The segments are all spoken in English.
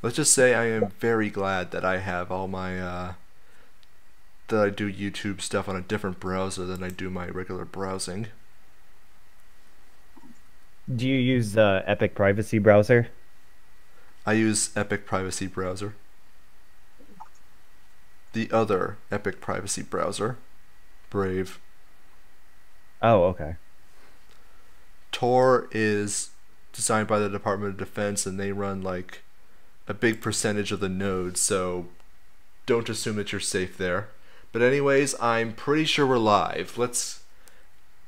Let's just say I am very glad that I have all my that I do YouTube stuff on a different browser than I do my regular browsing. Do you use the Epic Privacy browser? I use Epic Privacy Browser. The other Epic Privacy Browser, Brave. Oh, okay. Tor is designed by the Department of Defense and they run like a big percentage of the nodes, so don't assume that you're safe there. But anyways, I'm pretty sure we're live.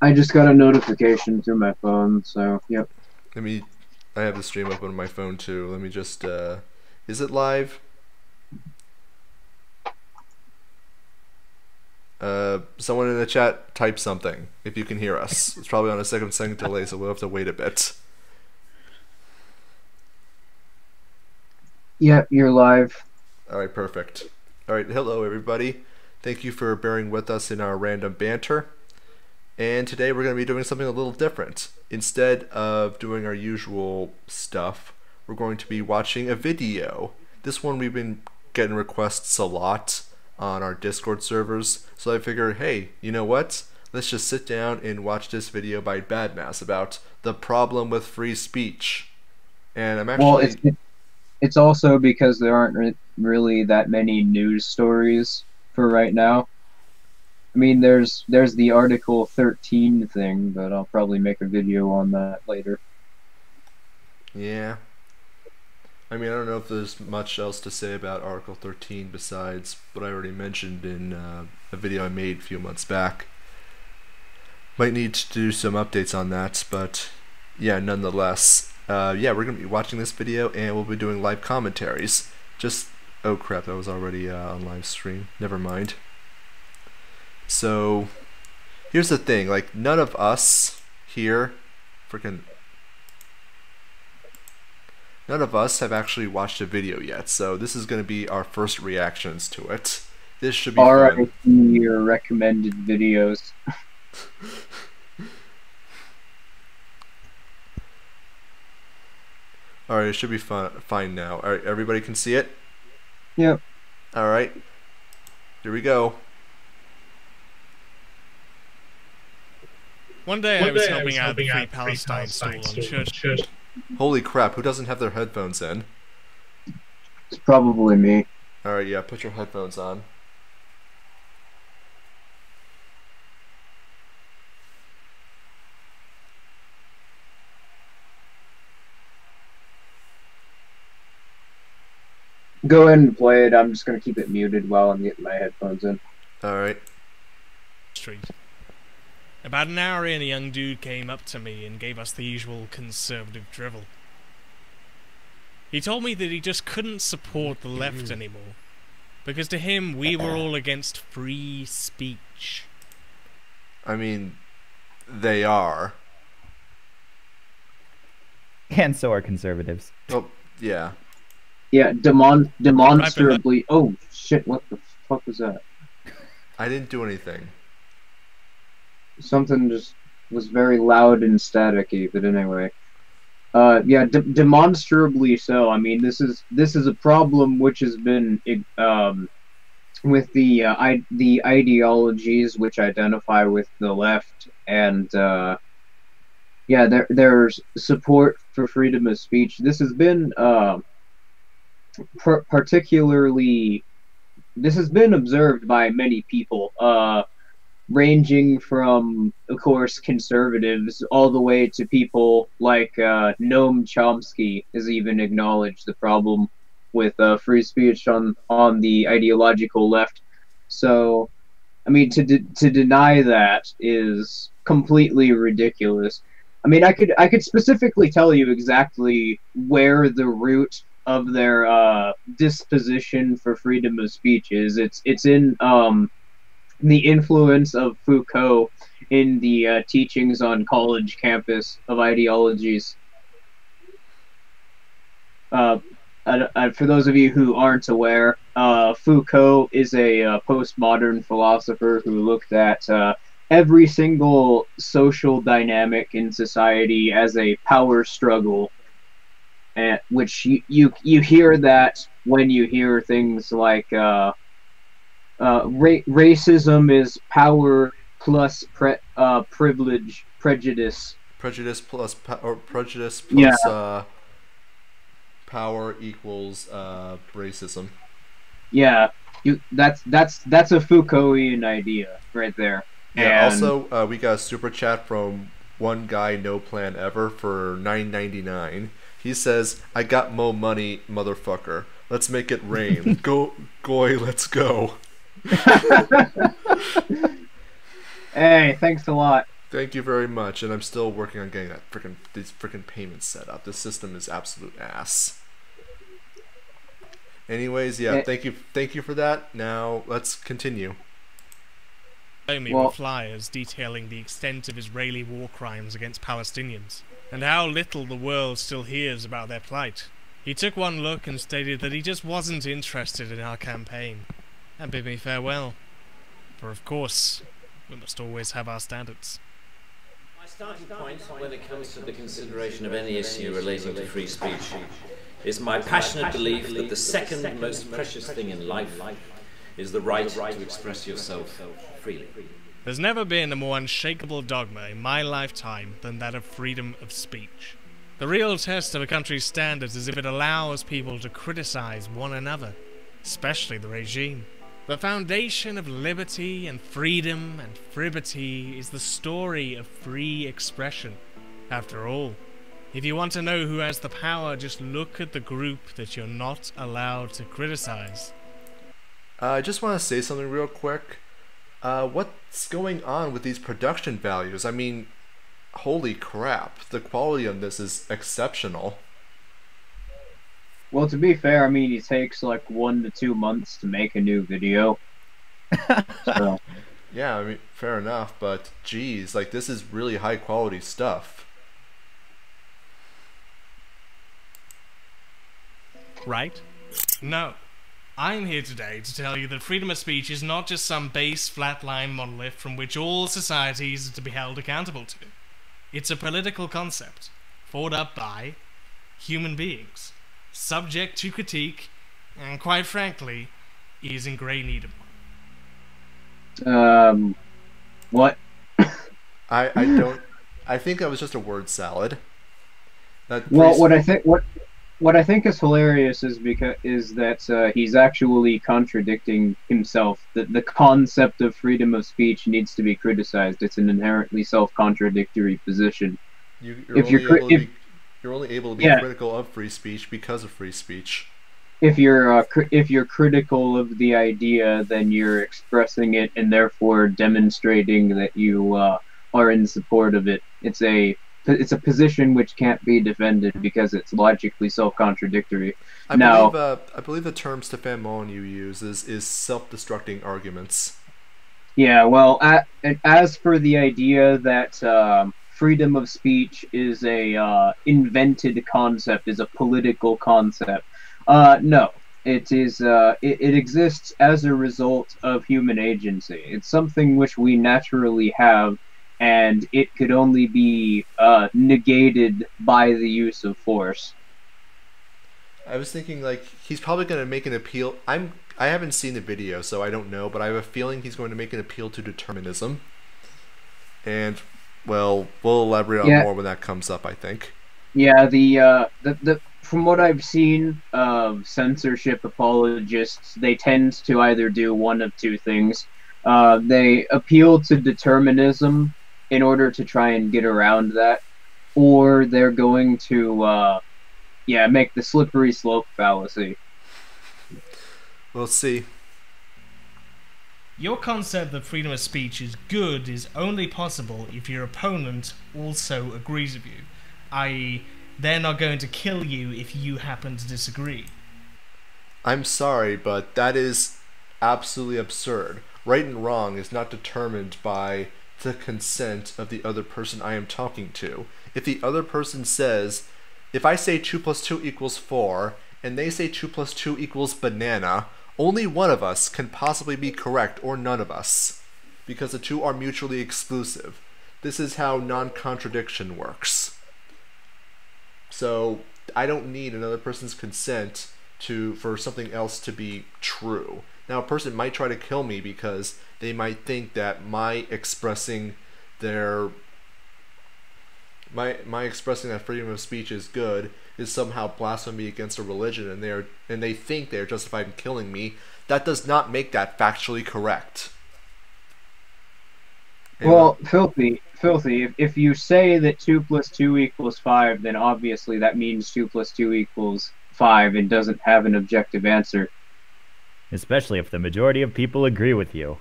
I just got a notification through my phone, so yep. Let me I have the stream open on my phone too. Let me just is it live? Someone in the chat type something if you can hear us. It's probably on a second delay, so we'll have to wait a bit. Yep, you're live. Alright, perfect. Alright, hello everybody. Thank you for bearing with us in our random banter. And today we're going to be doing something a little different. Instead of doing our usual stuff, we're going to be watching a video. This one we've been getting requests a lot on our Discord servers, so I figured, hey, you know what? Let's just sit down and watch this video by Badmass about the problem with free speech. And I'm actually... Well, it's also because there aren't really that many news stories for right now. I mean, there's the Article 13 thing, but I'll probably make a video on that later. Yeah. I mean, I don't know if there's much else to say about Article 13 besides what I already mentioned in a video I made a few months back. Might need to do some updates on that, but yeah, nonetheless. Yeah, we're going to be watching this video and we'll be doing live commentaries. Oh crap, that was already on live stream. Never mind. So, here's the thing, like, none of us here none of us have actually watched a video yet, so this is going to be our first reactions to it. This should be fun. Your recommended videos. Alright, it should be fine now. Alright, everybody can see it? Yep. Alright, here we go. One day I was helping out the Free Palestine stall on Church. Holy crap, who doesn't have their headphones in? It's probably me. Alright, yeah, put your headphones on. Go ahead and play it. I'm just gonna keep it muted while I'm getting my headphones in. Alright. Street. About an hour in, a young dude came up to me and gave us the usual conservative drivel. He told me that he just couldn't support the left anymore, because to him, we were all against free speech. I mean, they are. And so are conservatives. Oh, yeah. Yeah, demonstrably... Oh, shit, what the fuck was that? I didn't do anything. Something just was very loud and staticky, but anyway. Yeah, demonstrably so. I mean, this is a problem which has been with the ideologies which identify with the left, and yeah, there's support for freedom of speech. This has been particularly, this has been observed by many people, ranging from, of course, conservatives all the way to people like Noam Chomsky has even acknowledged the problem with free speech on the ideological left. So, I mean, to deny that is completely ridiculous. I mean, I could specifically tell you exactly where the root of their disposition for freedom of speech is. It's in the influence of Foucault in the teachings on college campus of ideologies. For those of you who aren't aware, Foucault is a postmodern philosopher who looked at every single social dynamic in society as a power struggle. and which you hear that when you hear things like racism is power plus privilege prejudice. Prejudice Yeah, plus power equals racism. yeah. That's a Foucaultian idea right there. Yeah. And Also, we got a super chat from one guy, no plan ever, for $9.99. He says, "I got mo money, motherfucker. Let's make it rain. Go, goy, let's go." hey, thanks a lot. Thank you very much, and I'm still working on getting these freaking payments set up. This system is absolute ass. Anyways, yeah, Eh, thank you for that. Now let's continue. Me Well- with flyers detailing the extent of Israeli war crimes against Palestinians, and how little the world still hears about their plight. He took one look and stated that he just wasn't interested in our campaign, and bid me farewell. For of course, we must always have our standards. My starting point when it comes to the consideration of any issue relating to free speech is my passionate belief that the second most precious thing in life is the right to express yourself freely. There's never been a more unshakable dogma in my lifetime than that of freedom of speech. The real test of a country's standards is if it allows people to criticize one another, especially the regime. The foundation of liberty and freedom and fribity is the story of free expression. After all, if you want to know who has the power, just look at the group that you're not allowed to criticize. I just want to say something real quick. What's going on with these production values? I mean, holy crap, the quality on this is exceptional. Well, to be fair, I mean, it takes like 1 to 2 months to make a new video. So, Yeah, I mean, fair enough, but geez, like this is really high quality stuff. Right? No. I'm here today to tell you that freedom of speech is not just some base flatline monolith from which all societies are to be held accountable to. It's a political concept, thought up by human beings, subject to critique, and quite frankly, is in great need of one. what? I don't. I think that was just a word salad. That Well, free what I think is hilarious is that he's actually contradicting himself. That the concept of freedom of speech needs to be criticized. It's an inherently self-contradictory position. If you're only able to be Yeah. critical of free speech because of free speech. If you're critical of the idea, then you're expressing it and therefore demonstrating that you are in support of it. It's a position which can't be defended because it's logically self-contradictory. I believe the term Stefan Molyneux uses is self-destructing arguments. Yeah, well, as for the idea that freedom of speech is a invented concept, is a political concept, no. It is. It exists as a result of human agency. It's something which we naturally have, and it could only be negated by the use of force. I was thinking like he's probably going to make an appeal. I haven't seen the video, so I don't know, but I have a feeling he's going to make an appeal to determinism. And well, we'll elaborate on Yeah. more when that comes up, I think. Yeah, the from what I've seen of censorship apologists, they tend to either do one of two things. They appeal to determinism in order to try and get around that, or they're going to, make the slippery slope fallacy. We'll see. Your concept that freedom of speech is good is only possible if your opponent also agrees with you, i.e., they're not going to kill you if you happen to disagree. I'm sorry, but that is absolutely absurd. Right and wrong is not determined by the consent of the other person I am talking to. If the other person says, if I say 2 plus 2 equals 4, and they say 2 plus 2 equals banana, only one of us can possibly be correct, or none of us, because the two are mutually exclusive. This is how non-contradiction works. So, I don't need another person's consent for something else to be true. Now, a person might try to kill me because they might think that my expressing that freedom of speech is good is somehow blasphemy against a religion, and they think they are justified in killing me. That does not make that factually correct. Well, filthy. If you say that 2 + 2 = 5, then obviously that means 2 + 2 = 5 and doesn't have an objective answer. Especially if the majority of people agree with you.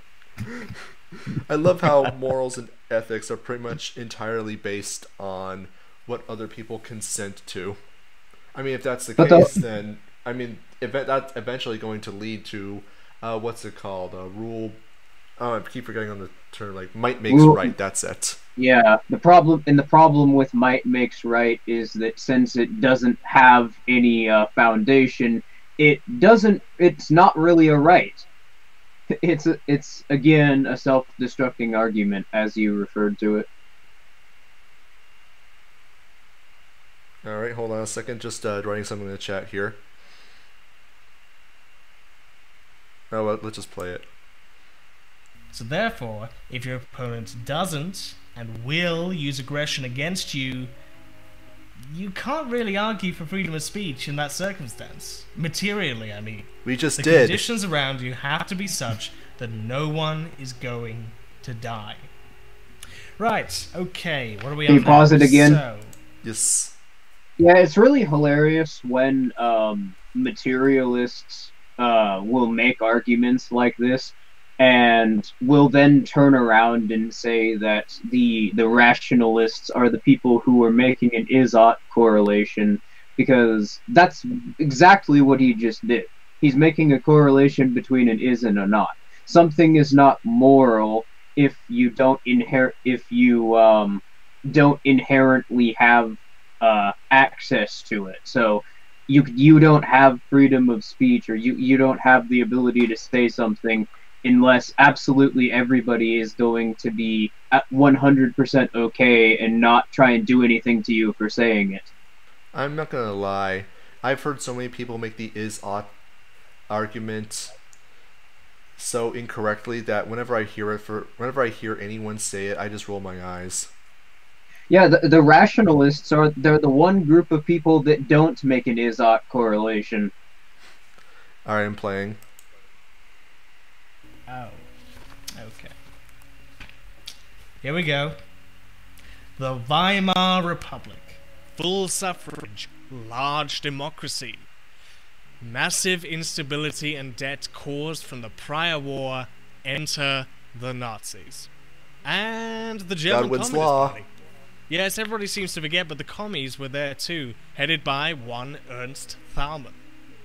I love how morals and ethics are pretty much entirely based on what other people consent to. I mean, if that's the case, then I mean, that's eventually going to lead to what's it called? Rule. Oh, I keep forgetting on the term. Like might makes right. That's it. Yeah, the problem with might makes right is that since it doesn't have any foundation, it's not really a right. It's again a self-destructing argument, as you referred to it. All right, hold on a second. Just writing something in the chat here. Oh, well, let's just play it. So therefore, if your opponent doesn't and will use aggression against you, you can't really argue for freedom of speech in that circumstance. Materially, I mean. We just the did. The conditions around you have to be such that no one is going to die. Right, okay, what are we on? Can you pause it again? So, yes. Yeah, it's really hilarious when materialists will make arguments like this and will then turn around and say that the rationalists are the people who are making an is-ought correlation, because that's exactly what he just did. He's making a correlation between an is and a not. Something is not moral if you don't don't inherently have access to it. So you don't have freedom of speech, or you don't have the ability to say something unless absolutely everybody is going to be at 100% okay and not try and do anything to you for saying it. I'm not gonna lie. I've heard so many people make the is-ought argument so incorrectly that whenever I hear anyone say it, I just roll my eyes. Yeah, the rationalists they're the one group of people that don't make an is-ought correlation. Alright, I'm playing. oh, okay. Here we go. The Weimar Republic. Full suffrage. Large democracy. Massive instability and debt caused from the prior war. Enter the Nazis. And the German Godwin's Communist Law. Party. Yes, everybody seems to forget, but the commies were there too, headed by one Ernst Thälmann.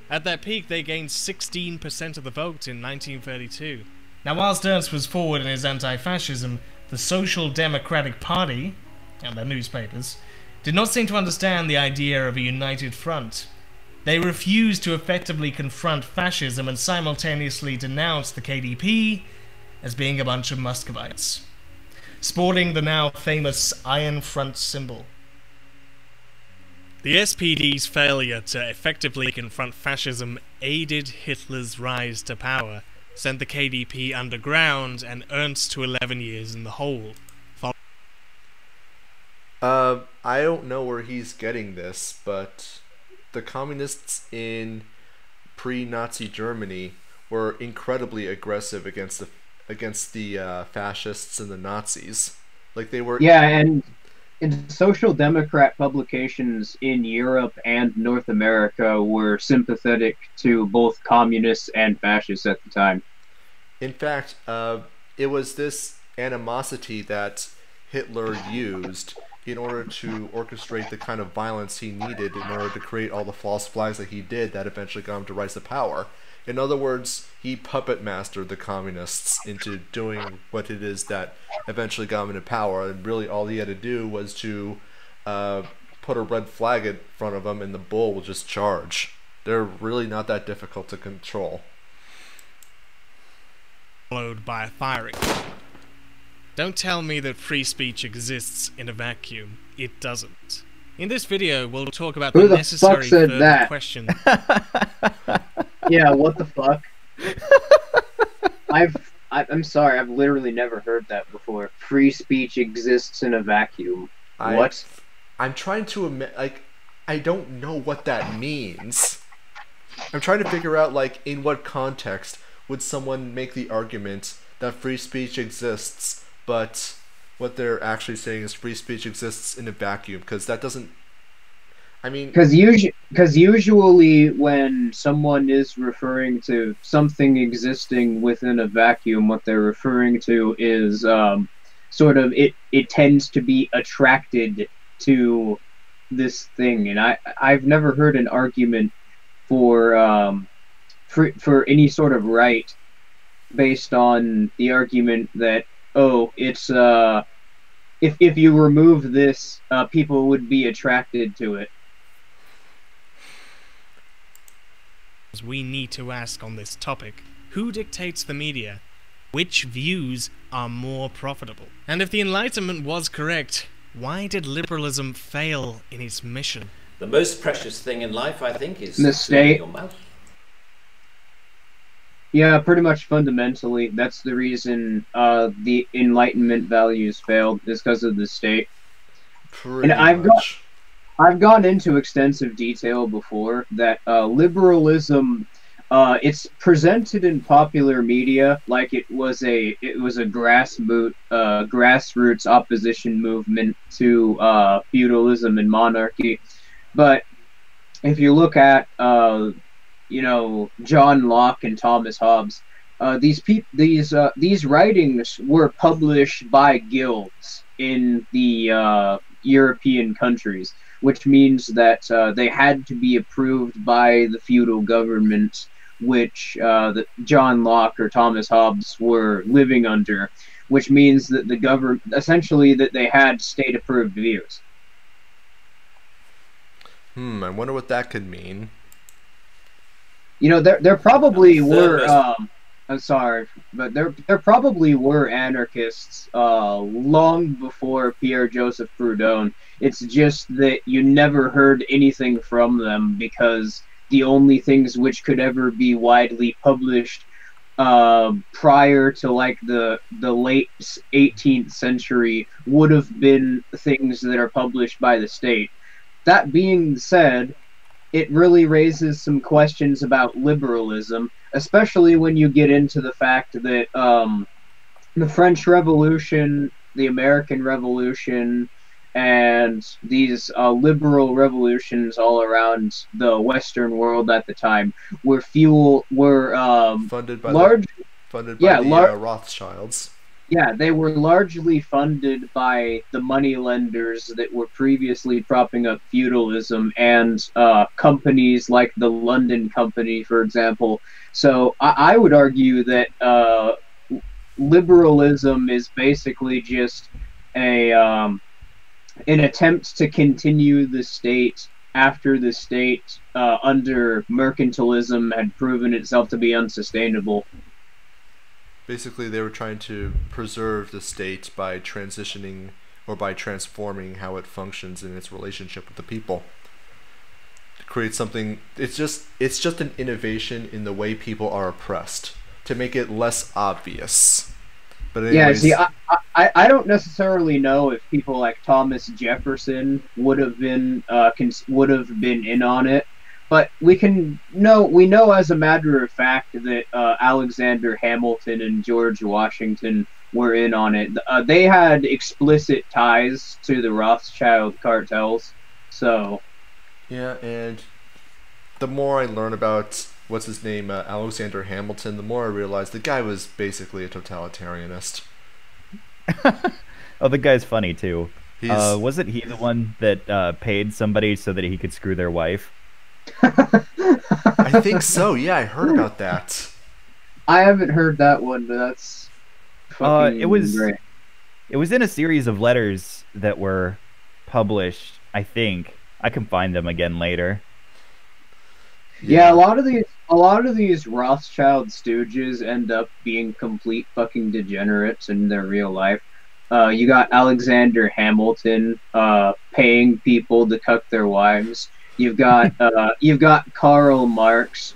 At their peak, they gained 16% of the vote in 1932. Now, whilst Ernst was forward in his anti-fascism, the Social Democratic Party, and their newspapers, did not seem to understand the idea of a united front. They refused to effectively confront fascism and simultaneously denounced the KDP as being a bunch of Muscovites, sporting the now famous Iron Front symbol. The SPD's failure to effectively confront fascism aided Hitler's rise to power, sent the KDP underground, and Ernst to 11 years in the hole. I don't know where he's getting this, but the communists in pre-Nazi Germany were incredibly aggressive against the fascists and the Nazis. Like they were. Yeah, and social democrat publications in Europe and North America were sympathetic to both communists and fascists at the time. In fact, it was this animosity that Hitler used in order to orchestrate the kind of violence he needed in order to create all the false flags that he did that eventually got him to rise to power. In other words, he puppet mastered the communists into doing what it is that eventually got him into power, and really all he had to do was to put a red flag in front of him and the bull will just charge. They're really not that difficult to control. Followed by a firing. Don't tell me that free speech exists in a vacuum. It doesn't. In this video, we'll talk about Who the the fuck necessary said further that? question. Yeah, what the fuck? I'm sorry, I've literally never heard that before. Free speech exists in a vacuum. What? I'm trying to like, I don't know what that means. I'm trying to figure out, like, in what context would someone make the argument that free speech exists, but what they're actually saying is free speech exists in a vacuum, because that doesn't... I mean... Because usually when someone is referring to something existing within a vacuum, what they're referring to is sort of it tends to be attracted to this thing, and I've never heard an argument for any sort of right based on the argument that, oh, it's if you remove this, people would be attracted to it. We need to ask on this topic: who dictates the media? Which views are more profitable? And if the Enlightenment was correct, why did liberalism fail in its mission? The most precious thing in life, I think, is the state. your mouth. Yeah, pretty much fundamentally, that's the reason the Enlightenment values failed, is because of the state. Pretty And much. I've gone into extensive detail before that liberalism, it's presented in popular media like it was a grassroots opposition movement to feudalism and monarchy, but if you look at John Locke and Thomas Hobbes, these writings were published by guilds in the European countries, which means that they had to be approved by the feudal government, which John Locke or Thomas Hobbes were living under, which means that the government, essentially, that they had state-approved views. I wonder what that could mean. There probably were. I'm sorry, but there probably were anarchists long before Pierre Joseph Proudhon. It's just that you never heard anything from them because the only things which could ever be widely published prior to like the late 18th century would have been things that are published by the state. That being said, it really raises some questions about liberalism, especially when you get into the fact that the French Revolution, the American Revolution, and these liberal revolutions all around the Western world at the time were Funded by large. the Rothschilds. Yeah, they were largely funded by the moneylenders that were previously propping up feudalism and companies like the London Company, for example. So I would argue that liberalism is basically just an attempt to continue the state after the state under mercantilism had proven itself to be unsustainable. Basically, they were trying to preserve the state by transitioning or by transforming how it functions in its relationship with the people. To create something, it's just an innovation in the way people are oppressed to make it less obvious. But anyways, yeah, see, I don't necessarily know if people like Thomas Jefferson would have been in on it. But we know as a matter of fact that Alexander Hamilton and George Washington were in on it. They had explicit ties to the Rothschild cartels. So yeah, and the more I learn about what's his name, Alexander Hamilton, the more I realize the guy was basically a totalitarianist. Oh, the guy's funny too. He's... wasn't he the one that paid somebody so that he could screw their wife? I think so. Yeah, I heard about that. I haven't heard that one, but that's fucking great. It was in a series of letters that were published. I think I can find them again later. Yeah, a lot of these Rothschild stooges end up being complete fucking degenerates in their real life. You got Alexander Hamilton paying people to cuck their wives. You've got Karl Marx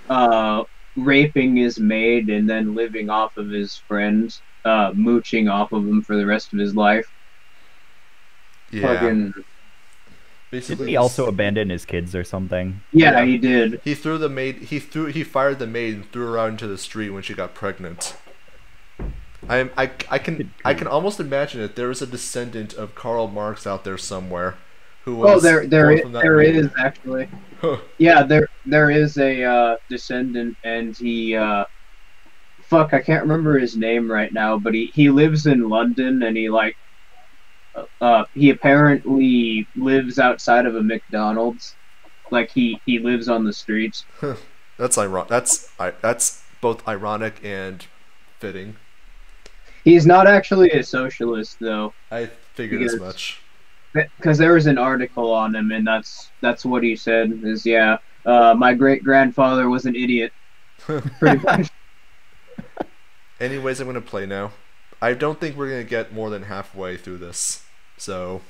raping his maid and then living off of his friends, mooching off of him for the rest of his life. Yeah. Fucking, Basically, Didn't he also abandon his kids or something? yeah, he did. He threw the maid. He fired the maid and threw her out into the street when she got pregnant. I can almost imagine it. There is a descendant of Karl Marx out there somewhere, who was. Oh, there maid. is actually. Yeah, there is a descendant, and he fuck, I can't remember his name right now, but he lives in London, and he apparently lives outside of a McDonald's, like he lives on the streets. That's ironic. That's both ironic and fitting. He's not actually a socialist though. I figured as much. Because there was an article on him, and that's what he said. Is my great grandfather was an idiot. Pretty much. Anyways, I'm gonna play now. I don't think we're gonna get more than halfway through this, so.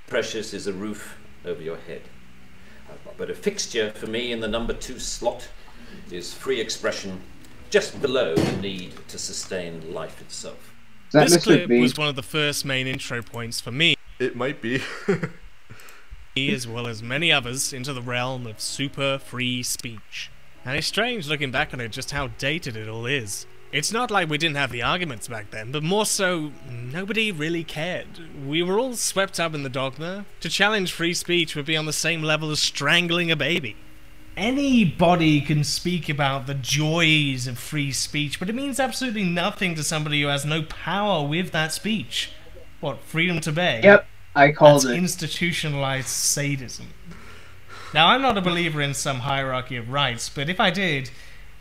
Precious is a roof over your head, but a fixture for me in the number 2 slot is free expression, just below the need to sustain life itself. Is that This Mr. clip B? was one of the first main intro points for me, It might be. as well as many others, into the realm of super free speech. And it's strange looking back on it just how dated it all is. It's not like we didn't have the arguments back then, but more so, nobody really cared. We were all swept up in the dogma. To challenge free speech would be on the same level as strangling a baby. Anybody can speak about the joys of free speech, but it means absolutely nothing to somebody who has no power with that speech. What, freedom to beg? Yep, I called That's it. institutionalized sadism. Now, I'm not a believer in some hierarchy of rights, but if I did,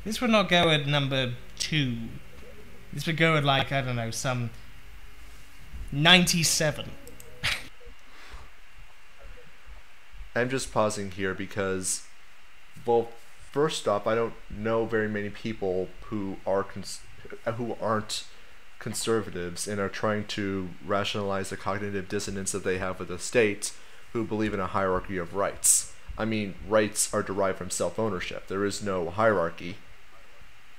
this would not go at number 2. This would go at, like, I don't know, some 97. I'm just pausing here because, well, first off, I don't know very many people who aren't conservatives and are trying to rationalize the cognitive dissonance that they have with the state, who believe in a hierarchy of rights. I mean, rights are derived from self-ownership. There is no hierarchy.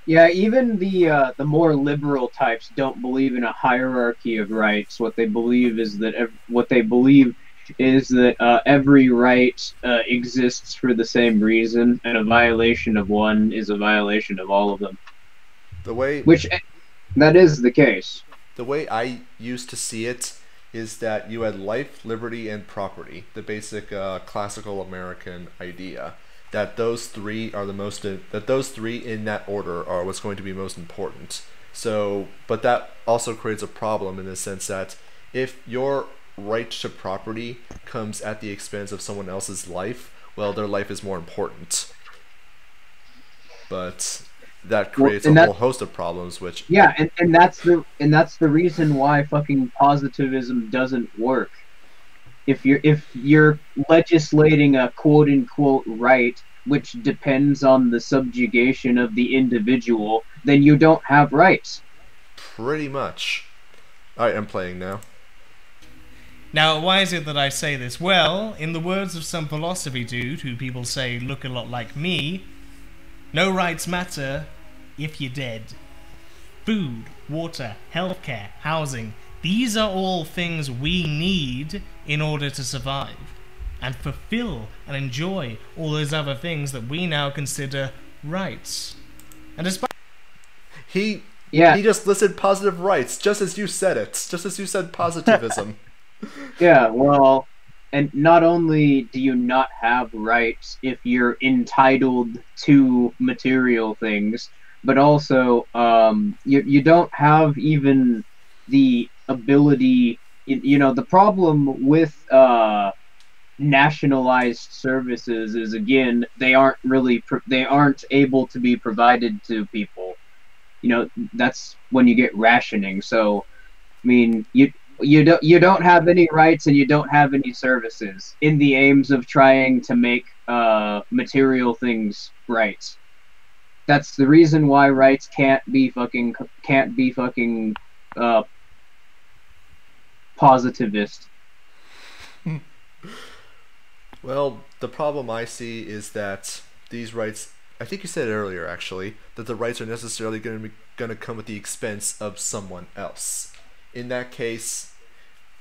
Yeah, even the more liberal types don't believe in a hierarchy of rights. What they believe is that every right exists for the same reason, and a violation of one is a violation of all of them. Which that is the case. The way I used to see it is that you had life, liberty, and property, the basic classical American idea. That those three are those three in that order are what's going to be most important. So, but that also creates a problem in the sense that if your right to property comes at the expense of someone else's life, well, their life is more important. But that creates a whole host of problems, which and that's the reason why fucking positivism doesn't work. If you're legislating a quote unquote right which depends on the subjugation of the individual, then you don't have rights. Pretty much. Alright, I'm playing now. Now, why is it that I say this? Well, in the words of some philosophy dude who people say look a lot like me, no rights matter if you're dead. Food, water, healthcare, housing, these are all things we need in order to survive and fulfill and enjoy all those other things that we now consider rights. And despite he just listed positive rights, just as you said it, just as you said positivism. Yeah, well, and not only do you not have rights if you're entitled to material things, but also you don't have even the ability. The problem with nationalized services is, again, they aren't able to be provided to people. That's when you get rationing. So, I mean, you don't have any rights and you don't have any services in the aims of trying to make material things rights. That's the reason why rights can't be fucking positivist. Well, the problem I see is that these rights, I think you said earlier actually, that the rights are necessarily going to come at the expense of someone else. In that case,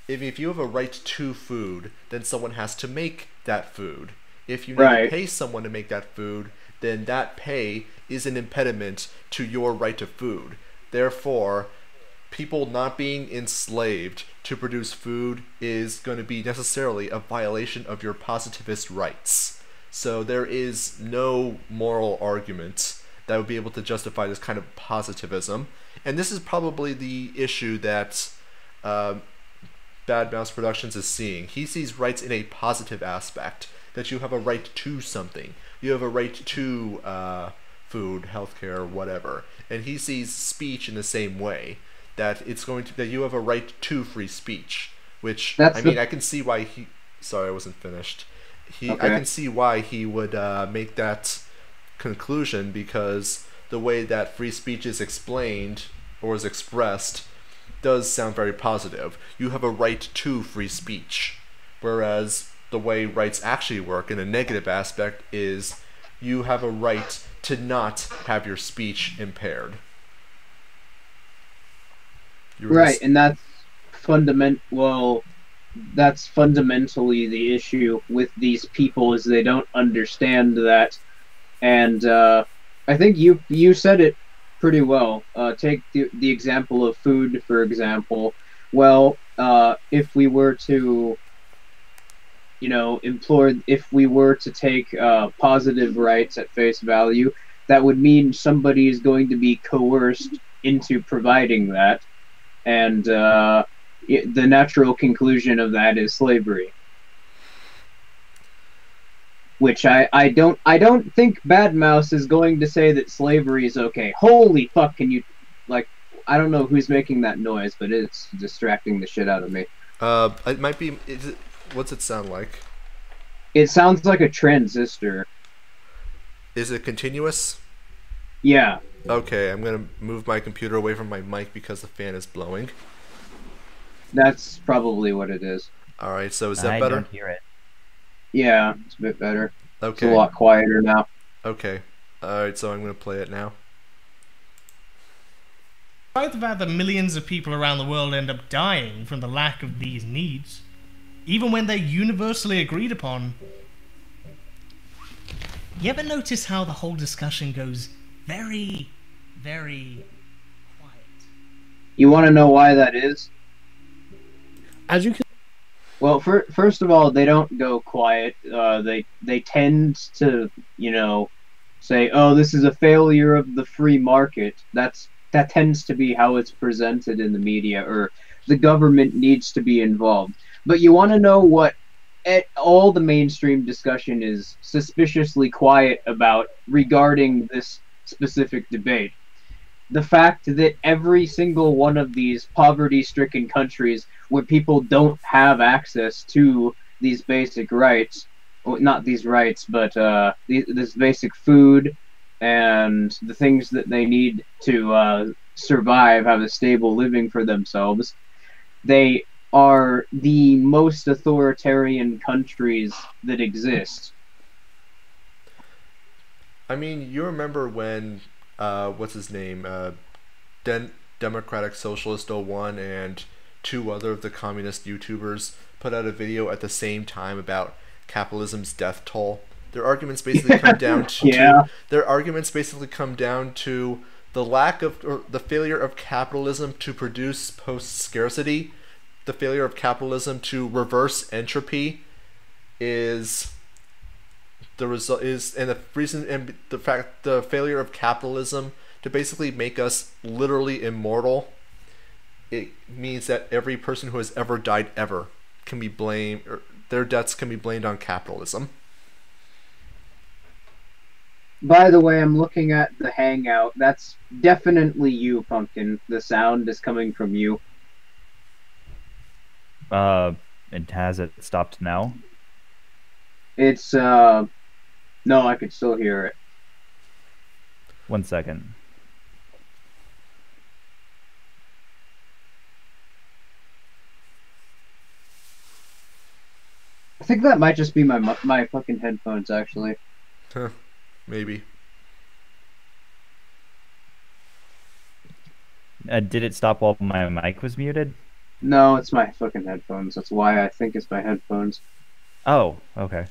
if you have a right to food, then someone has to make that food. If you need to Right. pay someone to make that food, then that pay is an impediment to your right to food. Therefore, people not being enslaved to produce food is going to be necessarily a violation of your positivist rights. So there is no moral argument that would be able to justify this kind of positivism. And this is probably the issue that Bad Mouse Productions is seeing. He sees rights in a positive aspect, that you have a right to something. You have a right to food, healthcare, whatever. And he sees speech in the same way, that it's going to, that you have a right to free speech, which I can see why he. Sorry, I wasn't finished. I can see why he would make that conclusion, because the way that free speech is explained or is expressed does sound very positive. You have a right to free speech, whereas the way rights actually work in a negative aspect is you have a right to not have your speech impaired. Right, and that's that's fundamentally the issue with these people, is they don't understand that. And I think you said it pretty well. Take the example of food, for example. Well, if we were to, if we were to take positive rights at face value, that would mean somebody is going to be coerced into providing that. And the natural conclusion of that is slavery. Which I don't think Bad Mouse is going to say that slavery is okay. Holy fuck, can you, I don't know who's making that noise, but it's distracting the shit out of me. It might be, what's it sound like? It sounds like a transistor. Is it continuous? Yeah. Okay, I'm gonna move my computer away from my mic because the fan is blowing. That's probably what it is. Alright, so is that I better? don't hear it. Yeah, it's a bit better. Okay. It's a lot quieter now. Okay. Alright, so I'm gonna play it now. Despite the fact that millions of people around the world end up dying from the lack of these needs, even when they're universally agreed upon, you ever notice how the whole discussion goes very, very quiet? You want to know why that is? As you can. Well, first of all, they don't go quiet. They tend to, say, "Oh, this is a failure of the free market." That tends to be how it's presented in the media, or the government needs to be involved. But you want to know what all the mainstream discussion is suspiciously quiet about regarding this specific debate? The fact that every single one of these poverty-stricken countries where people don't have access to these basic rights, well, not these rights, but this basic food and the things that they need to survive, have a stable living for themselves, they are the most authoritarian countries that exist. I mean, you remember when, what's his name, Democratic Socialist 01 and two other of the communist YouTubers put out a video at the same time about capitalism's death toll? Their arguments basically come down to their arguments basically come down to the lack of, or the failure of capitalism to produce post-scarcity. The failure of capitalism to reverse entropy is the result, is, and the reason, and the fact, the failure of capitalism to basically make us literally immortal. It means that every person who has ever died ever can be blamed, or their deaths can be blamed on capitalism. By the way, I'm looking at the Hangout. That's definitely you, Pumpkin. The sound is coming from you. And has it stopped now? It's, no, I could still hear it. 1 second. I think that might just be my fucking headphones, actually. Huh, maybe. Did it stop while my mic was muted? No, it's my fucking headphones. That's why I think it's my headphones. Oh, okay.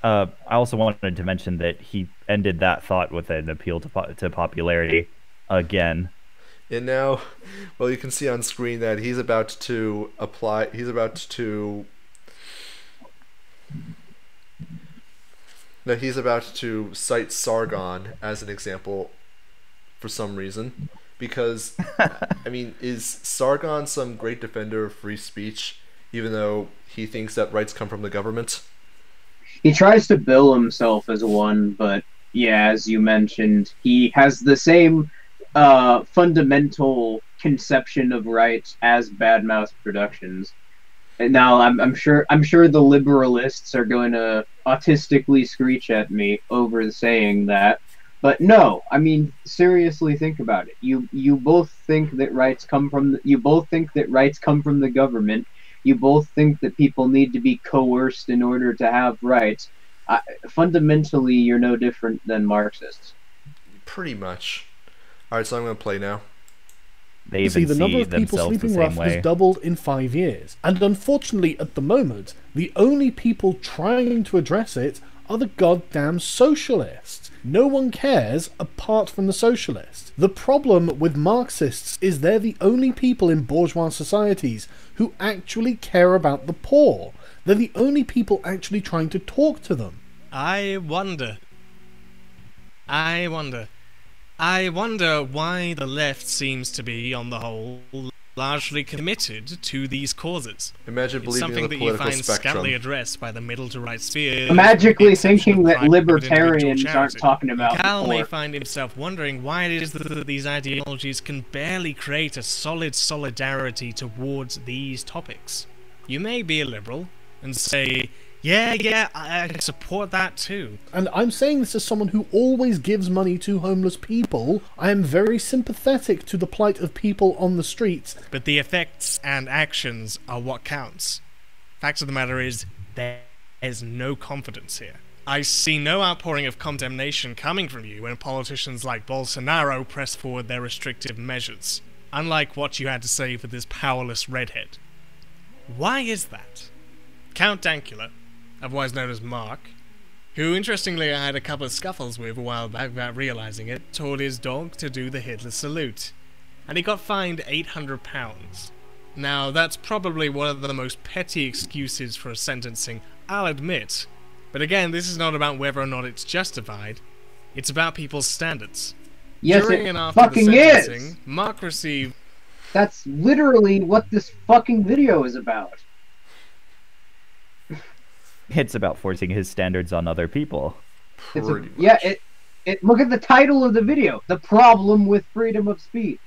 I also wanted to mention that he ended that thought with an appeal to popularity again. And now, well, you can see on screen that he's about to apply. He's about to. That he's about to cite Sargon as an example for some reason. Because, I mean, is Sargon some great defender of free speech, even though he thinks that rights come from the government? He tries to bill himself as one, but yeah, as you mentioned, he has the same fundamental conception of rights as Badmouth Productions. And now I'm sure the liberalists are going to autistically screech at me over saying that. But no, I mean, seriously, think about it. You both think that rights come from the government. You both think that people need to be coerced in order to have rights. Fundamentally, you're no different than Marxists. Pretty much. Alright, so I'm going to play now. They You even see, the number see of people themselves the sleeping same rough way. has doubled in 5 years. And unfortunately, at the moment, the only people trying to address it are the goddamn socialists. No one cares apart from the socialists. The problem with Marxists is they're the only people in bourgeois societies who actually care about the poor. They're the only people actually trying to talk to them. I wonder why the left seems to be, on the whole, largely committed to these causes. Imagine It's believing in something the that you political find scantily spectrum. addressed by the middle to right sphere. Magically thinking that libertarians aren't talking about Cal the may poor. find himself wondering why it is that these ideologies can barely create a solid solidarity towards these topics. You may be a liberal and say, yeah, I support that too. And I'm saying this as someone who always gives money to homeless people. I am very sympathetic to the plight of people on the streets. But the effects and actions are what counts. Fact of the matter is, there's no confidence here. I see no outpouring of condemnation coming from you when politicians like Bolsonaro press forward their restrictive measures, unlike what you had to say for this powerless redhead. Why is that? Count Dankula, otherwise known as Mark, who interestingly I had a couple of scuffles with a while back without realizing it, taught his dog to do the Hitler salute, and he got fined £800. Now, that's probably one of the most petty excuses for a sentencing, I'll admit, but again, this is not about whether or not it's justified, it's about people's standards. Yes, During it and after fucking the is! sentencing, Mark received... That's literally what this fucking video is about. It's about forcing his standards on other people. Pretty much. Yeah, it. Look at the title of the video: "The Problem with Freedom of Speech."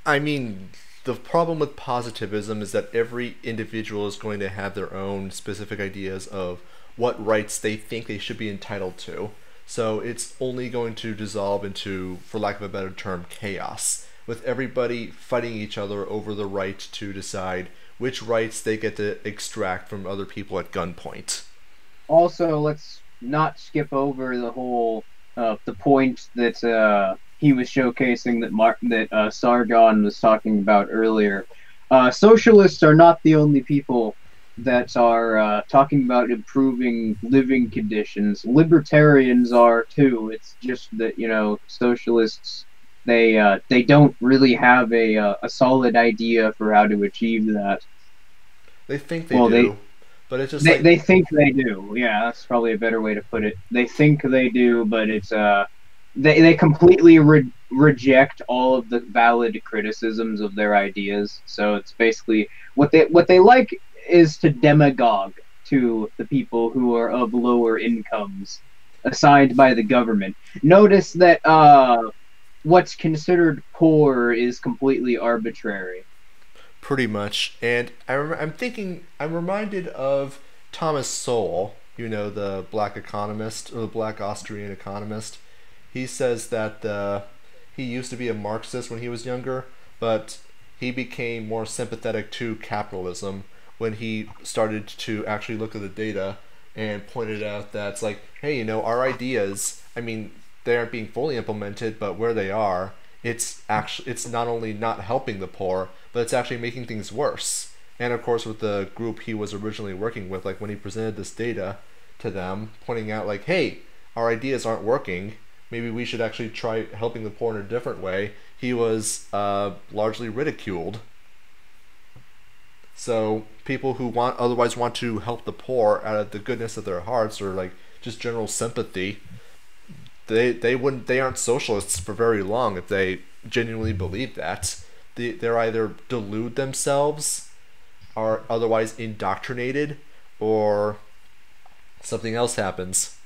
I mean, the problem with positivism is that every individual is going to have their own specific ideas of what rights they think they should be entitled to. So it's only going to dissolve into, for lack of a better term, chaos, with everybody fighting each other over the right to decide which rights they get to extract from other people at gunpoint. Also, let's not skip over the whole the point that he was showcasing that Sargon was talking about earlier. Socialists are not the only people that are talking about improving living conditions. Libertarians are too. It's just that, you know, socialists, they don't really have a solid idea for how to achieve that. They think they Well, do, but it's just They, like... they think they do. Yeah, that's probably a better way to put it. They think they do, but it's they completely reject all of the valid criticisms of their ideas. So it's basically what they like is to demagogue to the people who are of lower incomes assigned by the government. Notice that what's considered poor is completely arbitrary. Pretty much. And I'm reminded of Thomas Sowell, you know, the black economist, or the black Austrian economist. He says that he used to be a Marxist when he was younger, but he became more sympathetic to capitalism when he started to actually look at the data and pointed out that it's like, hey, our ideas, I mean, they aren't being fully implemented, but where they are, it's not only not helping the poor, but it's actually making things worse. And of course, with the group he was originally working with, like when he presented this data to them, pointing out like, hey, our ideas aren't working, maybe we should actually try helping the poor in a different way, he was largely ridiculed. So people who otherwise want to help the poor out of the goodness of their hearts, or like just general sympathy, they aren't socialists for very long if they genuinely believe that. They're either delude themselves, are otherwise indoctrinated, or something else happens.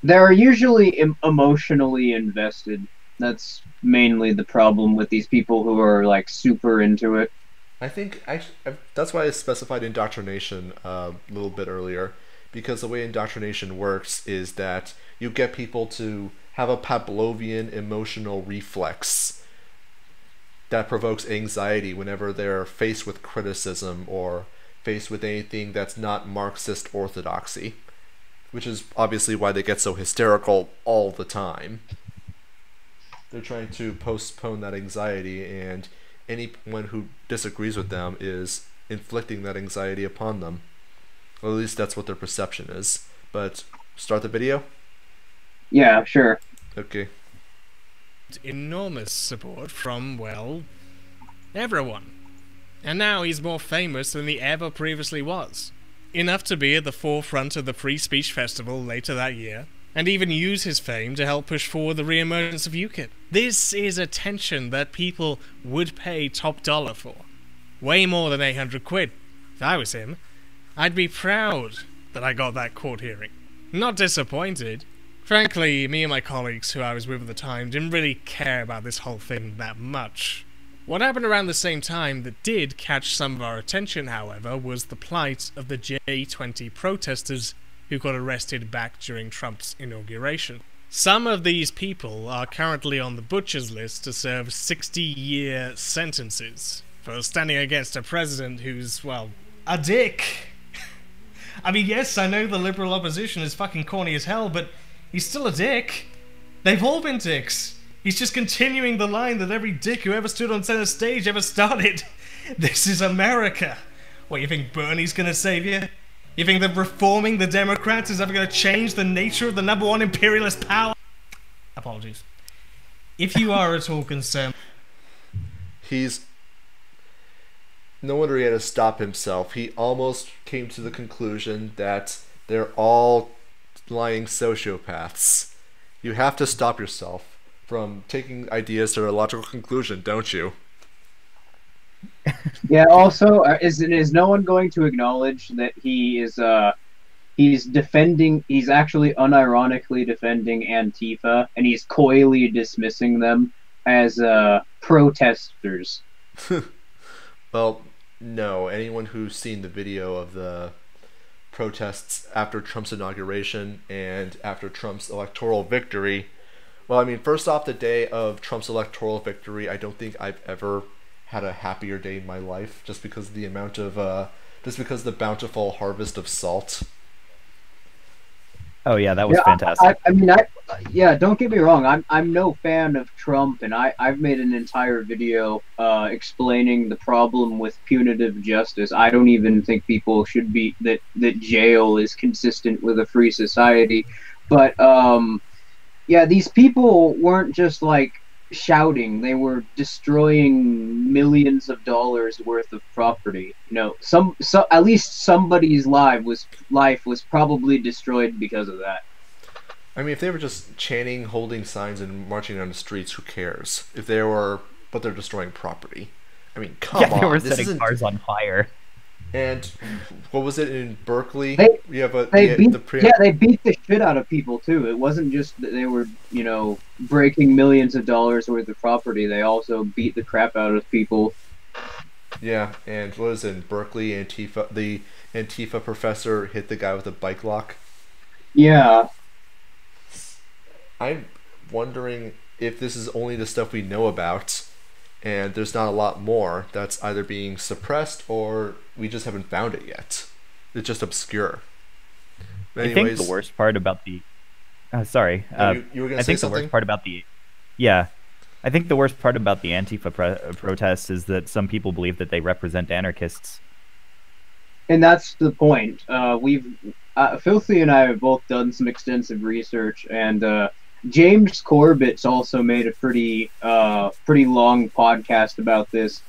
They're usually emotionally invested. That's mainly the problem with these people who are like super into it. I think that's why I specified indoctrination a little bit earlier, because the way indoctrination works is that you get people to have a Pavlovian emotional reflex that provokes anxiety whenever they're faced with criticism or faced with anything that's not Marxist orthodoxy, which is obviously why they get so hysterical all the time. They're trying to postpone that anxiety, and anyone who disagrees with them is inflicting that anxiety upon them. Well, at least that's what their perception is. But start the video? Yeah, sure. Okay. Enormous support from, well, everyone. And now he's more famous than he ever previously was. Enough to be at the forefront of the Free Speech Festival later that year, and even use his fame to help push forward the re-emergence of UKIP. This is attention that people would pay top dollar for. Way more than 800 quid. If I was him, I'd be proud that I got that court hearing. Not disappointed. Frankly, me and my colleagues who I was with at the time didn't really care about this whole thing that much. What happened around the same time that did catch some of our attention, however, was the plight of the J20 protesters who got arrested back during Trump's inauguration. Some of these people are currently on the butcher's list to serve 60-year sentences for standing against a president who's, well, a dick. I mean, yes, I know the liberal opposition is fucking corny as hell, but he's still a dick. They've all been dicks. He's just continuing the line that every dick who ever stood on center stage ever started. This is America. What, you think Bernie's gonna save you? You think that reforming the Democrats is ever gonna change the nature of the #1 imperialist power? Apologies. If you are at all concerned... No wonder he had to stop himself. He almost came to the conclusion that they're all lying sociopaths. You have to stop yourself from taking ideas to a logical conclusion, don't you? Yeah, also, is no one going to acknowledge that he's actually unironically defending Antifa, and he's coyly dismissing them as protesters? Well, no. Anyone who's seen the video of the protests after Trump's inauguration and after Trump's electoral victory, well, I mean, first off, the day of Trump's electoral victory, I don't think I've ever had a happier day in my life, just because of the amount of, just because of the bountiful harvest of salt. Oh yeah, that was fantastic. Don't get me wrong. I'm no fan of Trump, and I've made an entire video explaining the problem with punitive justice. I don't even think people should be that jail is consistent with a free society. But yeah, these people weren't just like shouting; they were destroying millions of dollars worth of property. You know, at least somebody's life was probably destroyed because of that. I mean, if they were just chanting, holding signs, and marching down the streets, who cares? But they're destroying property. I mean, come on. Yeah, they were setting cars on fire. And what was it in Berkeley? They beat the shit out of people too. It wasn't just that they were, breaking millions of dollars worth of property. They also beat the crap out of people. Yeah, and what was it in Berkeley? The Antifa professor hit the guy with a bike lock. Yeah. I'm wondering if this is only the stuff we know about, and there's not a lot more that's either being suppressed or we just haven't found it yet. It's just obscure. But I think the worst part about the sorry, you were going I to say think the something? worst part about the yeah, I think the worst part about the Antifa protests is that some people believe that they represent anarchists. And that's the point. Filthy and I have both done some extensive research, and James Corbett's also made a pretty long podcast about this.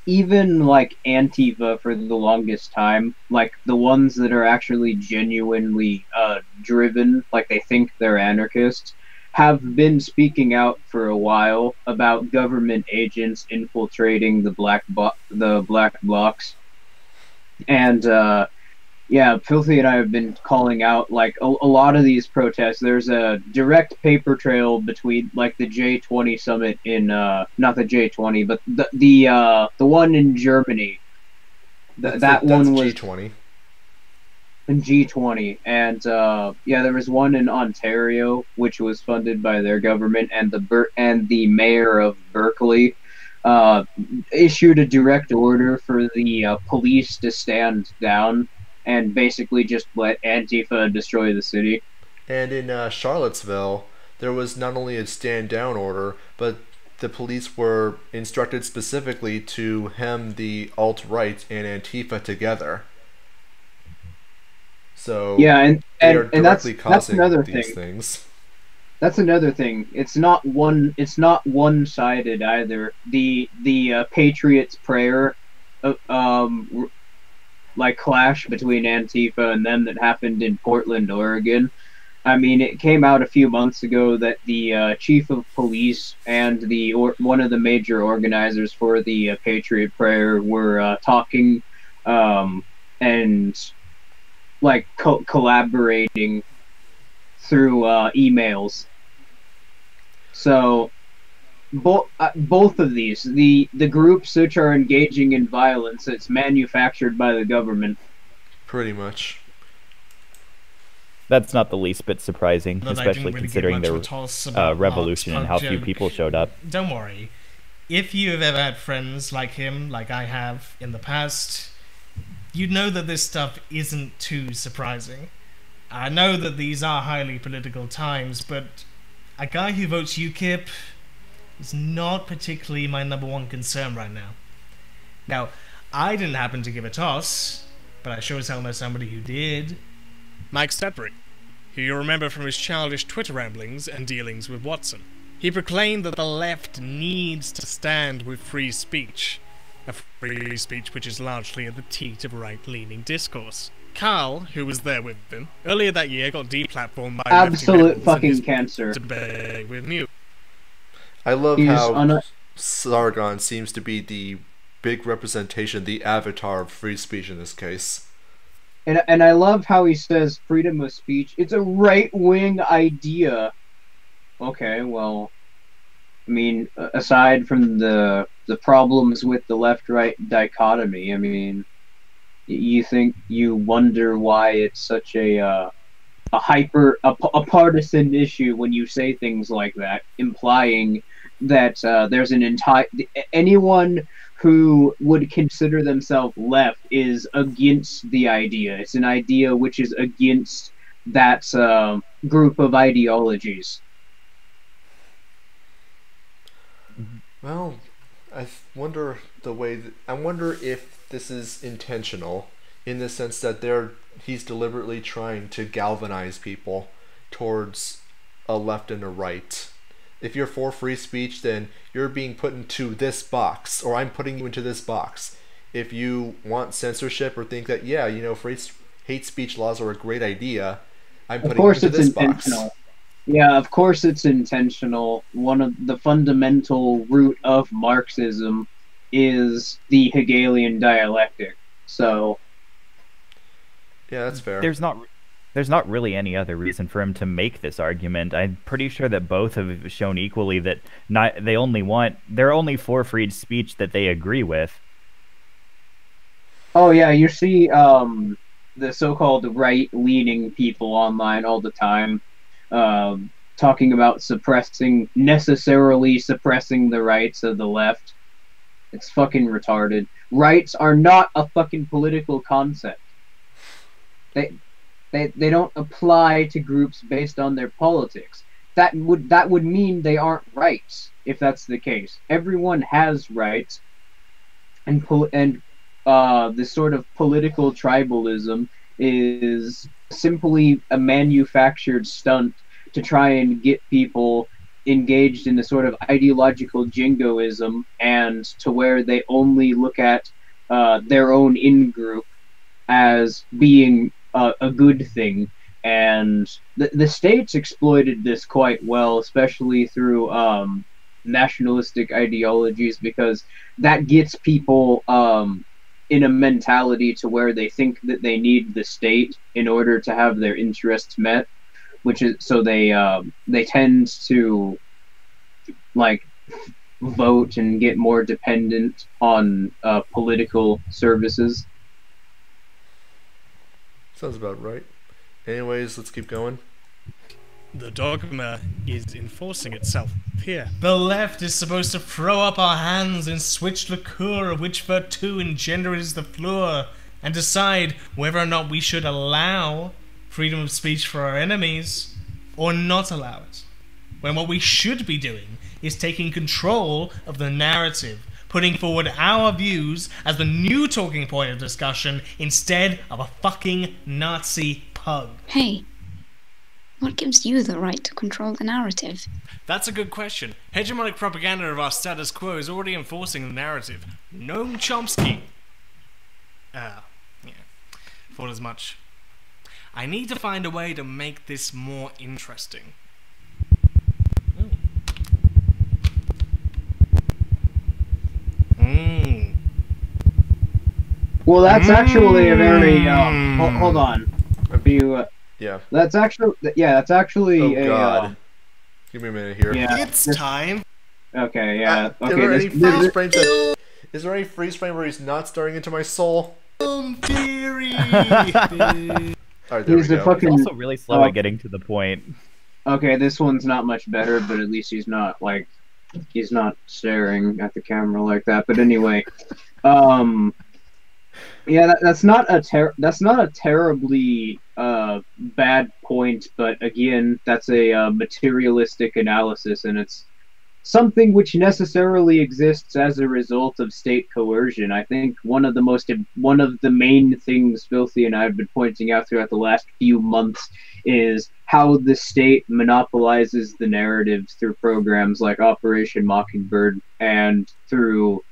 Even like Antifa for the longest time, like the ones that are actually genuinely driven, like they think they're anarchists, have been speaking out for a while about government agents infiltrating the black blocs. And yeah, Filthy and I have been calling out like a lot of these protests. There's a direct paper trail between like the J20 summit in not the J20, but the one in Germany. That one was G20. in G20, and yeah, there was one in Ontario which was funded by their government, and the mayor of Berkeley issued a direct order for the police to stand down and basically just let Antifa destroy the city. And in Charlottesville, there was not only a stand down order, but the police were instructed specifically to hem the alt-right and Antifa together. So yeah, and that's causing another these thing. things. That's another thing. It's not one-sided either. The Patriots' prayer, like clash between Antifa and them that happened in Portland, Oregon. I mean, it came out a few months ago that the chief of police and one of the major organizers for the Patriot Prayer were talking and like collaborating through emails. So both of these, the groups which are engaging in violence, it's manufactured by the government. Pretty much. That's not the least bit surprising, That I especially didn't really considering give the much of a toss about revolution Mark's and how pub few joke. people showed up. Don't worry. If you have ever had friends like him, like I have in the past, you'd know that this stuff isn't too surprising. I know that these are highly political times, but a guy who votes UKIP is not particularly my number one concern right now. Now, I didn't happen to give a toss, but I sure as hell know somebody who did. Mike Stadbury, who you'll remember from his childish Twitter ramblings and dealings with Watson. He proclaimed that the left needs to stand with free speech, a free speech which is largely at the teat of right-leaning discourse. Carl, who was there with him, earlier that year got deplatformed by Absolute lefty rebels in fucking his cancer. debate with Mew. I love He's how Sargon seems to be the big representation, the avatar of free speech in this case. And I love how he says freedom of speech. It's a right-wing idea. Okay, well, I mean, aside from the problems with the left-right dichotomy, I mean, you wonder why it's such a partisan issue when you say things like that, implying that there's an entire anyone who would consider themselves left is against the idea. It's an idea which is against that group of ideologies. Well, I wonder if this is intentional, in the sense that he's deliberately trying to galvanize people towards a left and a right. If you're for free speech, then you're being put into this box, or I'm putting you into this box. If you want censorship or think that, yeah, hate speech laws are a great idea, I'm putting you into this box. Yeah, of course it's intentional. One of the fundamental root of Marxism is the Hegelian dialectic. So yeah, that's fair. There's not really any other reason for him to make this argument. I'm pretty sure that both have shown equally that they're only for free speech that they agree with. Oh yeah, you see the so-called right-leaning people online all the time talking about necessarily suppressing the rights of the left. It's fucking retarded. Rights are not a fucking political concept. They don't apply to groups based on their politics. That would mean they aren't rights if that's the case. Everyone has rights, and this sort of political tribalism is simply a manufactured stunt to try and get people engaged in a sort of ideological jingoism, and to where they only look at their own in-group as being a good thing. And the states exploited this quite well, especially through nationalistic ideologies, because that gets people in a mentality to where they think that they need the state in order to have their interests met, which is so they tend to like vote and get more dependent on political services. Sounds about right. Anyways, let's keep going. The dogma is enforcing itself here. The left is supposed to throw up our hands and switch liqueur of which virtue engenders the floor, and decide whether or not we should allow freedom of speech for our enemies or not allow it. When what we should be doing is taking control of the narrative, putting forward our views as the new talking point of discussion instead of a fucking Nazi pug. Hey, what gives you the right to control the narrative? That's a good question. Hegemonic propaganda of our status quo is already enforcing the narrative. Noam Chomsky. Yeah, thought as much. I need to find a way to make this more interesting. Well, that's actually a very hold on. Yeah. That's actually Oh a. God. Give me a minute here. Yeah. It's time. Okay. Yeah. Is Okay. there any freeze frame? Is there any freeze frame where he's not staring into my soul? Theory. Alright, there we He's a go. fucking. Also really slow at getting to the point. Okay, this one's not much better, but at least he's not staring at the camera like that. But anyway, yeah, that's not a terribly bad point, but again, that's a materialistic analysis, and it's something which necessarily exists as a result of state coercion. I think one of the main things Filthy and I have been pointing out throughout the last few months is how the state monopolizes the narratives through programs like Operation Mockingbird and through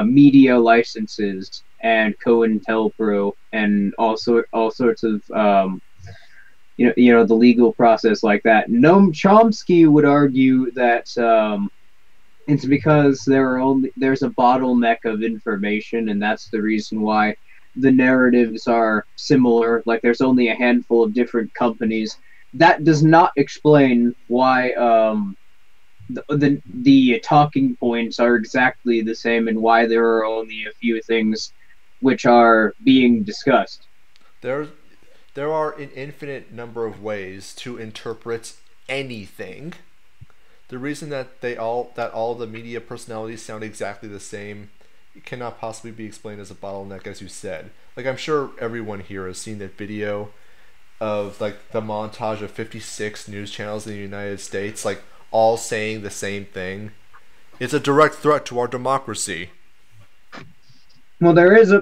media licenses and COINTELPRO and all sorts of the legal process like that. Noam Chomsky would argue that it's because there's a bottleneck of information, and that's the reason why the narratives are similar. Like, there's only a handful of different companies. That does not explain why the talking points are exactly the same, and why there are only a few things which are being discussed. There are an infinite number of ways to interpret anything. The reason that all the media personalities sound exactly the same, it cannot possibly be explained as a bottleneck, as you said. Like, I'm sure everyone here has seen that video of like the montage of 56 news channels in the United States, like all saying the same thing. It's a direct threat to our democracy. Well, there is a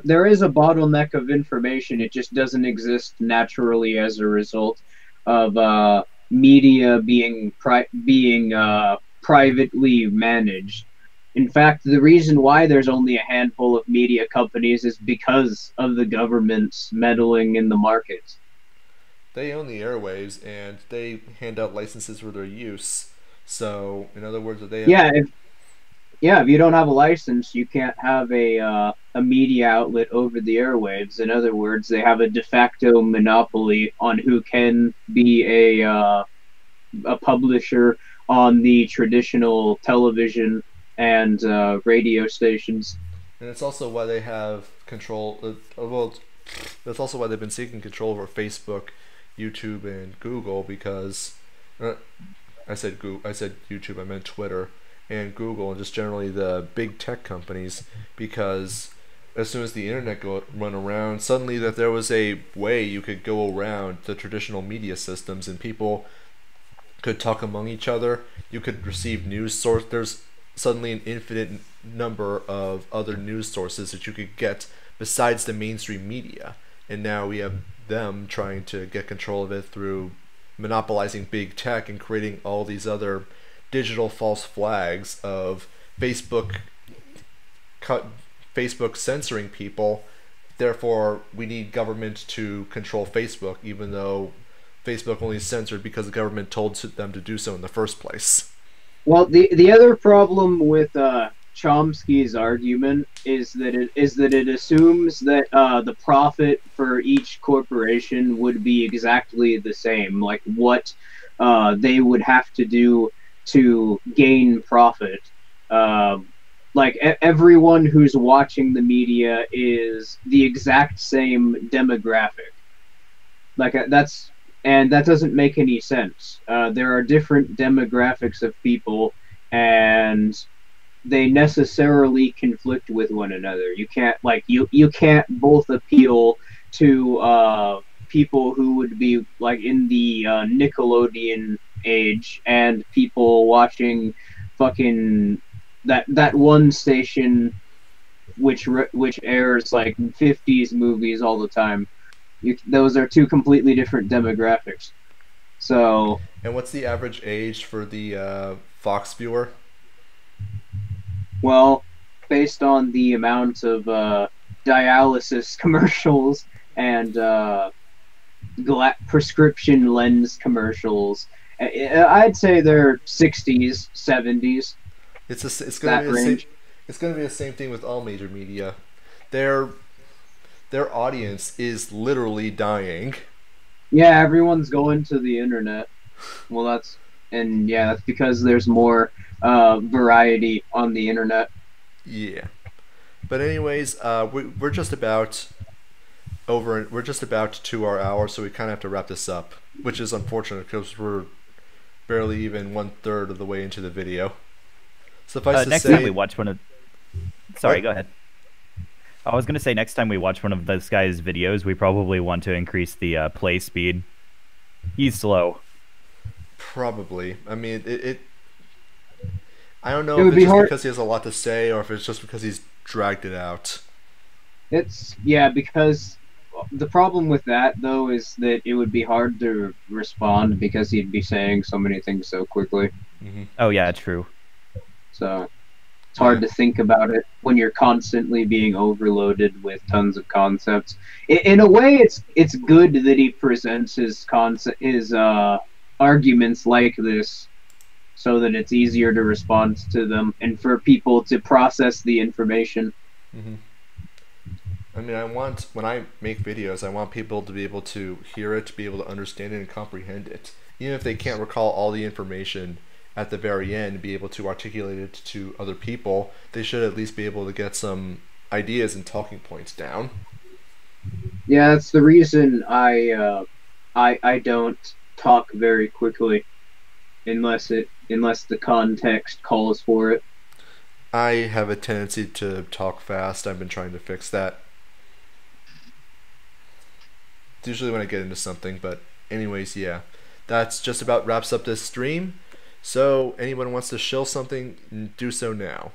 bottleneck of information. It just doesn't exist naturally as a result of media being privately managed. In fact, the reason why there's only a handful of media companies is because of the government's meddling in the market. They own the airwaves, and they hand out licenses for their use. So, in other words, they have... if you don't have a license, you can't have a media outlet over the airwaves. In other words, they have a de facto monopoly on who can be a publisher on the traditional television and radio stations. And it's also why they have control. Well, that's also why they've been seeking control over Facebook, YouTube, and Google, because I said YouTube, I meant Twitter and Google and just generally the big tech companies, because as soon as the internet run around, suddenly that there was a way you could go around the traditional media systems and people could talk among each other. You could receive news source. There's suddenly an infinite number of other news sources that you could get besides the mainstream media. And now we have them trying to get control of it through monopolizing big tech and creating all these other digital false flags of Facebook censoring people. Therefore, we need government to control Facebook, even though Facebook only censored because the government told them to do so in the first place. Well, the other problem with Chomsky's argument is that it assumes that the profit for each corporation would be exactly the same, like what they would have to do to gain profit. Like everyone who's watching the media is the exact same demographic. Like that doesn't make any sense. There are different demographics of people, and they necessarily conflict with one another. You can't you can't both appeal to people who would be like in the Nickelodeon age and people watching fucking that one station which airs like 50s movies all the time. Those are two completely different demographics. So. And what's the average age for the Fox viewer? Well, based on the amount of dialysis commercials and prescription lens commercials, I'd say they're 60s, 70s. It's gonna be the same thing with all major media. Their audience is literally dying. Yeah, everyone's going to the internet. Well, that's because there's more variety on the internet. Yeah, but anyways, we're just about over. We're just about to our hour, so we kind of have to wrap this up, which is unfortunate because we're barely even 1/3 of the way into the video. Suffice to next say, time we watch one of. Sorry, what? go ahead. I was gonna say next time we watch one of this guy's videos, we probably want to increase the play speed. He's slow. Probably. I mean, I don't know It if would it's be just hard- because he has a lot to say, or if it's just because he's dragged it out. Because the problem with that though is that it would be hard to respond because he'd be saying so many things so quickly. Mm-hmm. Oh yeah, true. So it's hard to think about it when you're constantly being overloaded with tons of concepts. In a way, it's good that he presents his arguments like this, so that it's easier to respond to them and for people to process the information. Mm-hmm. I mean, when I make videos, I want people to be able to hear it, to be able to understand it and comprehend it. Even if they can't recall all the information at the very end, be able to articulate it to other people, they should at least be able to get some ideas and talking points down. Yeah, that's the reason I don't talk very quickly unless the context calls for it. I have a tendency to talk fast. I've been trying to fix that. It's usually when I get into something, but anyways, yeah. That's just about wraps up this stream. So, anyone wants to shill something, do so now.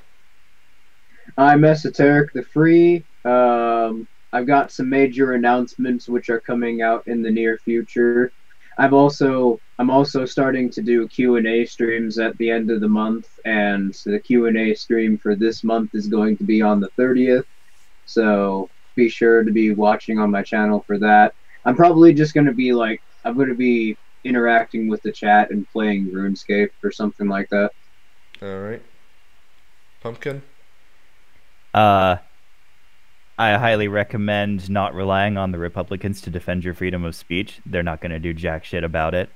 I'm Esoteric the Free. I've got some major announcements which are coming out in the near future. I'm also starting to do Q&A streams at the end of the month, and the Q&A stream for this month is going to be on the 30th. So be sure to be watching on my channel for that. I'm probably just going to be interacting with the chat and playing RuneScape or something like that. Alright. Pumpkin? I highly recommend not relying on the Republicans to defend your freedom of speech. They're not going to do jack shit about it.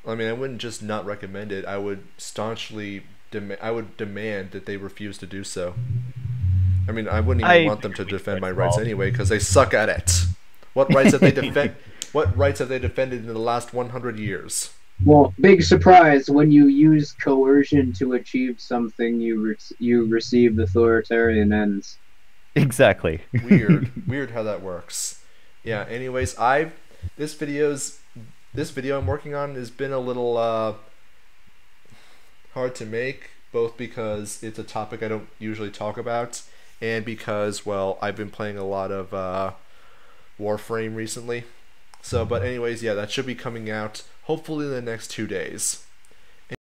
I mean, I wouldn't just not recommend it. I would staunchly demand that they refuse to do so. I mean, I wouldn't even want them to defend my rights anyway, because they suck at it. What rights have they defended in the last 100 years? Well, big surprise, when you use coercion to achieve something, you receive authoritarian ends. Exactly. Weird how that works. Yeah. Anyways, this video I'm working on has been a little hard to make, both because it's a topic I don't usually talk about, and because, well, I've been playing a lot of Warframe recently. So, but anyways, yeah, that should be coming out hopefully in the next 2 days.